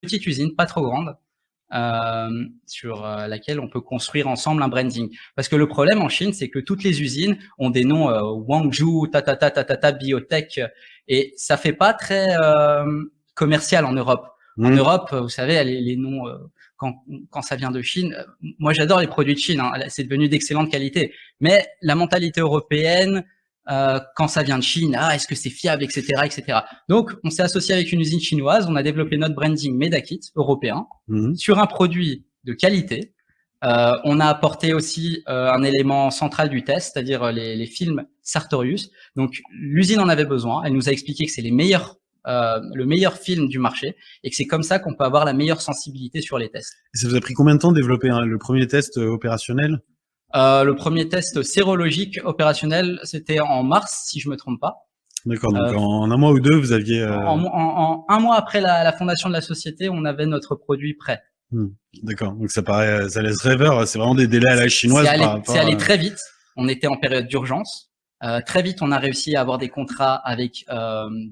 petite usine, pas trop grande, sur laquelle on peut construire ensemble un branding. Parce que le problème en Chine, c'est que toutes les usines ont des noms Wangzhou, biotech, et ça fait pas très commercial en Europe. En Europe, vous savez, les noms, quand ça vient de Chine, moi j'adore les produits de Chine, hein, c'est devenu d'excellente qualité. Mais la mentalité européenne, quand ça vient de Chine, est-ce que c'est fiable, etc., etc. Donc, on s'est associé avec une usine chinoise, on a développé notre branding Medakit européen sur un produit de qualité. On a apporté aussi un élément central du test, c'est-à-dire les films Sartorius. Donc, l'usine en avait besoin. Elle nous a expliqué que c'est le meilleur film du marché et que c'est comme ça qu'on peut avoir la meilleure sensibilité sur les tests. Et ça vous a pris combien de temps de développer le premier test opérationnel? Le premier test sérologique opérationnel, c'était en mars, si je me trompe pas. D'accord, donc en un mois ou deux, vous aviez... En un mois après la fondation de la société, on avait notre produit prêt. D'accord, donc ça laisse rêveur, c'est vraiment des délais à la chinoise. C'est allé très vite, on était en période d'urgence. Très vite, on a réussi à avoir des contrats avec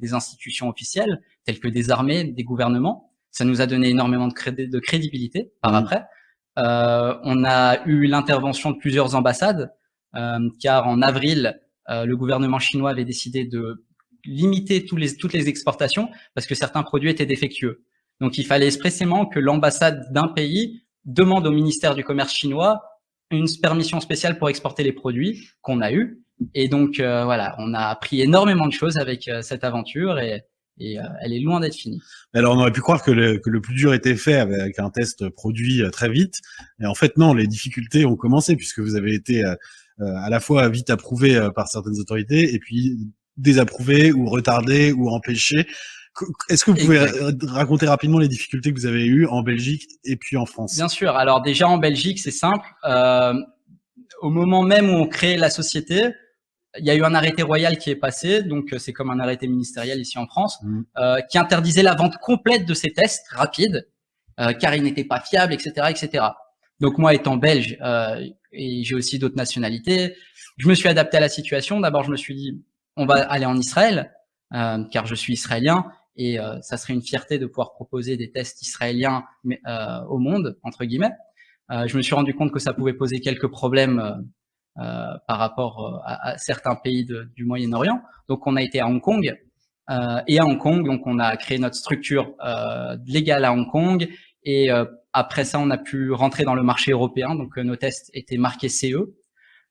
des institutions officielles, telles que des armées, des gouvernements. Ça nous a donné énormément de crédibilité par après. On a eu l'intervention de plusieurs ambassades, car en avril, le gouvernement chinois avait décidé de limiter toutes les exportations parce que certains produits étaient défectueux. Donc, il fallait expressément que l'ambassade d'un pays demande au ministère du Commerce chinois une permission spéciale pour exporter les produits qu'on a eu. Et donc, voilà, on a appris énormément de choses avec cette aventure et elle est loin d'être finie. Alors, on aurait pu croire que le plus dur était fait avec un test produit très vite. Et en fait, non, les difficultés ont commencé puisque vous avez été à la fois vite approuvé par certaines autorités et puis désapprouvé ou retardé ou empêché. Est-ce que vous pouvez raconter rapidement les difficultés que vous avez eues en Belgique et puis en France? Bien sûr. Alors déjà, en Belgique, c'est simple. Au moment même où on crée la société, il y a eu un arrêté royal qui est passé, donc c'est comme un arrêté ministériel ici en France, qui interdisait la vente complète de ces tests rapides, car ils n'étaient pas fiables, etc., etc. Donc moi, étant belge, et j'ai aussi d'autres nationalités, je me suis adapté à la situation. D'abord, je me suis dit, on va aller en Israël, car je suis israélien, et ça serait une fierté de pouvoir proposer des tests israéliens au monde, entre guillemets. Je me suis rendu compte que ça pouvait poser quelques problèmes par rapport à certains pays du Moyen-Orient. Donc, on a été à Hong Kong. Et à Hong Kong, donc, on a créé notre structure légale à Hong Kong. Et après ça, on a pu rentrer dans le marché européen. Donc, nos tests étaient marqués CE.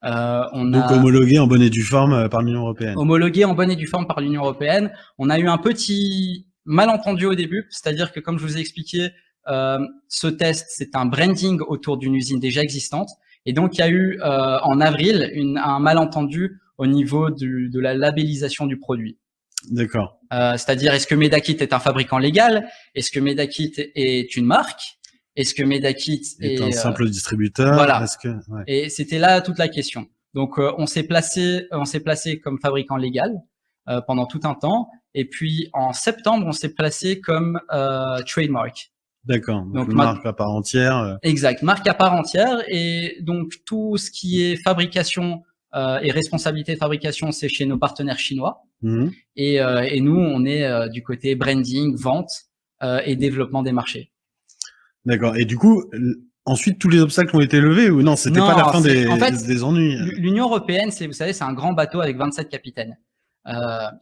Donc homologué en bonne et due forme par l'Union européenne. Homologué en bonne et due forme par l'Union européenne. On a eu un petit malentendu au début, c'est-à-dire que comme je vous ai expliqué, ce test, c'est un branding autour d'une usine déjà existante. Et donc, il y a eu en avril un malentendu au niveau de la labellisation du produit. D'accord. C'est-à-dire, est-ce que Medakit est un fabricant légal? Est-ce que Medakit est une marque? Est-ce que Medakit est un simple distributeur? Voilà. Ouais. Et c'était là toute la question. Donc, on s'est placé comme fabricant légal pendant tout un temps. Et puis, en septembre, on s'est placé comme trademark. D'accord. Donc marque à part entière. Exact, marque à part entière. Et donc, tout ce qui est fabrication et responsabilité de fabrication, c'est chez nos partenaires chinois. Et nous, on est du côté branding, vente et développement des marchés. D'accord. Et du coup, ensuite, tous les obstacles ont été levés ou non? C'était pas la fin des ennuis. L'Union européenne, vous savez, c'est un grand bateau avec 27 capitaines.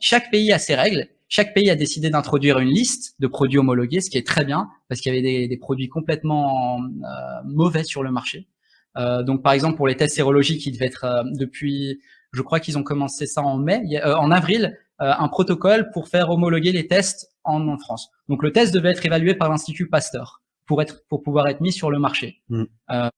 Chaque pays a ses règles. Chaque pays a décidé d'introduire une liste de produits homologués, ce qui est très bien parce qu'il y avait des produits complètement mauvais sur le marché. Donc, par exemple, pour les tests sérologiques, il devait être depuis, je crois qu'ils ont commencé ça en avril, un protocole pour faire homologuer les tests en France. Donc, le test devait être évalué par l'Institut Pasteur pour pouvoir être mis sur le marché.